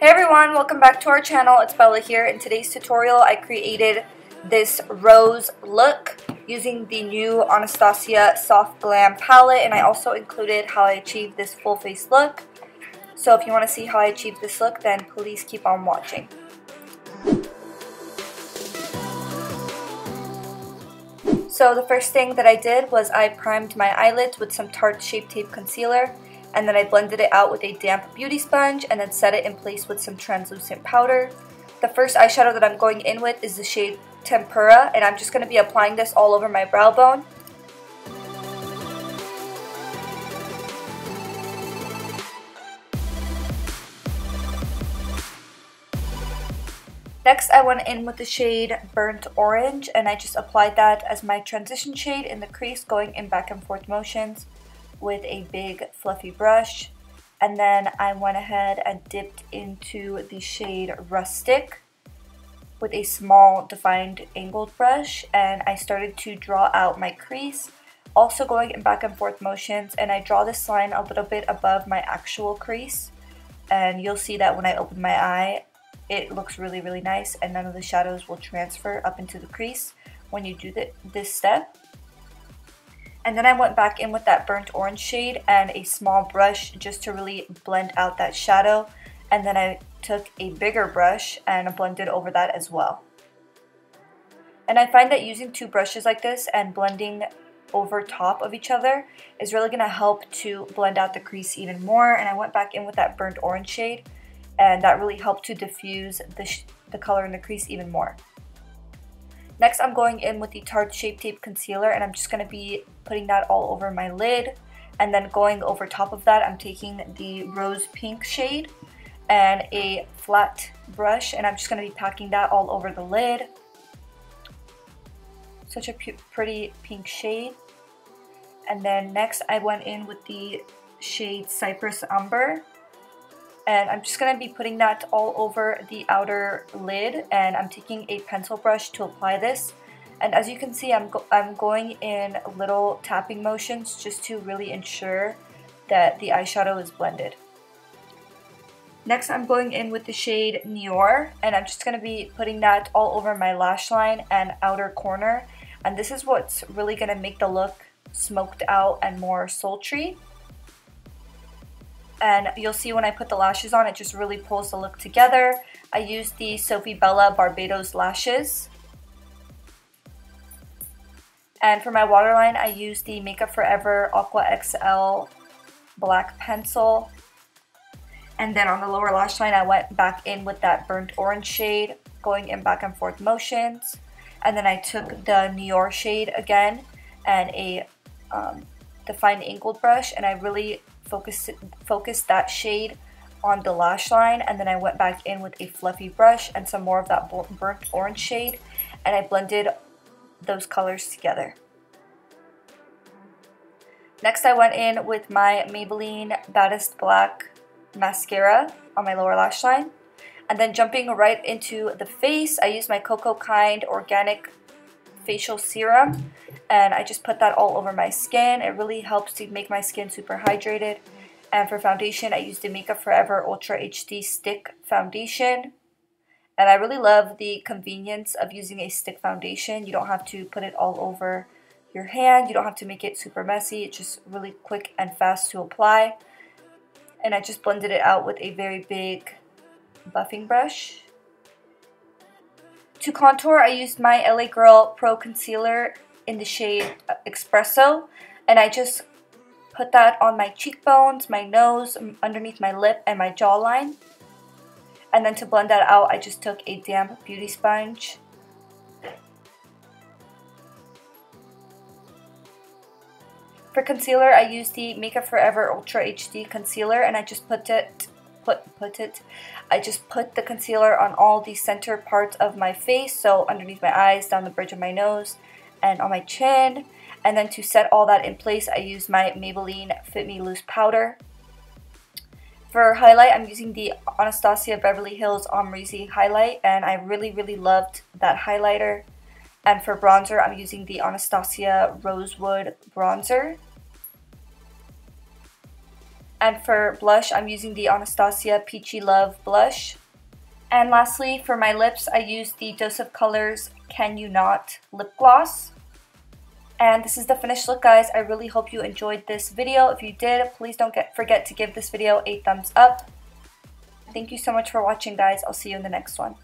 Hey everyone, welcome back to our channel. It's Bella here. In today's tutorial, I created this rose look using the new Anastasia Soft Glam Palette, and I also included how I achieved this full face look. So if you want to see how I achieved this look, then please keep on watching. So the first thing that I did was I primed my eyelids with some Tarte Shape Tape Concealer, and then I blended it out with a damp beauty sponge and then set it in place with some translucent powder. The first eyeshadow that I'm going in with is the shade Tempura, and I'm just going to be applying this all over my brow bone. Next, I went in with the shade Burnt Orange, and I just applied that as my transition shade in the crease, going in back and forth motions with a big fluffy brush. And then I went ahead and dipped into the shade Rustic with a small defined angled brush, and I started to draw out my crease, also going in back and forth motions, and I draw this line a little bit above my actual crease, and you'll see that when I open my eye it looks really nice, and none of the shadows will transfer up into the crease when you do this step. And then I went back in with that burnt orange shade and a small brush just to really blend out that shadow. And then I took a bigger brush and blended over that as well. And I find that using two brushes like this and blending over top of each other is really going to help to blend out the crease even more. And I went back in with that burnt orange shade, and that really helped to diffuse the color in the crease even more. Next, I'm going in with the Tarte Shape Tape Concealer, and I'm just going to be putting that all over my lid. And then going over top of that, I'm taking the Rose Pink shade and a flat brush, and I'm just going to be packing that all over the lid. Such a pretty pink shade. And then next, I went in with the shade Cypress Umber, and I'm just going to be putting that all over the outer lid, and I'm taking a pencil brush to apply this. And as you can see, I'm going in little tapping motions just to really ensure that the eyeshadow is blended. Next, I'm going in with the shade Nior, and I'm just going to be putting that all over my lash line and outer corner. And this is what's really going to make the look smoked out and more sultry. And you'll see when I put the lashes on, it just really pulls the look together. I used the Sofie Bella Barbados lashes. And for my waterline, I used the Makeup Forever Aqua XL black pencil. And then on the lower lash line, I went back in with that burnt orange shade, going in back and forth motions. And then I took the Nior shade again and a defined angled brush, and I really focused that shade on the lash line. And then I went back in with a fluffy brush and some more of that burnt orange shade, and I blended those colors together. Next, I went in with my Maybelline Baddest Black mascara on my lower lash line, and then jumping right into the face, I used my Coco Kind organic facial serum, and I just put that all over my skin. It really helps to make my skin super hydrated. And for foundation, I used the Makeup Forever Ultra HD Stick Foundation. And I really love the convenience of using a stick foundation. You don't have to put it all over your hand. You don't have to make it super messy. It's just really quick and fast to apply. And I just blended it out with a very big buffing brush. To contour, I used my LA Girl Pro Concealer in the shade Espresso, and I just put that on my cheekbones, my nose, underneath my lip, and my jawline. And then to blend that out, I just took a damp beauty sponge. For concealer, I used the Makeup Forever Ultra HD Concealer, and I just put the concealer on all the center parts of my face, so underneath my eyes, down the bridge of my nose, and on my chin. And then to set all that in place, I used my Maybelline Fit Me Loose powder. For highlight, I'm using the Anastasia Beverly Hills Ombre highlight, and I really loved that highlighter. And for bronzer, I'm using the Anastasia Rosewood Bronzer. And for blush, I'm using the Anastasia Peachy Love blush. And lastly, for my lips, I used the Dose of Colors Can You Not lip gloss. And this is the finished look, guys. I really hope you enjoyed this video. If you did, please don't forget to give this video a thumbs up. Thank you so much for watching, guys. I'll see you in the next one.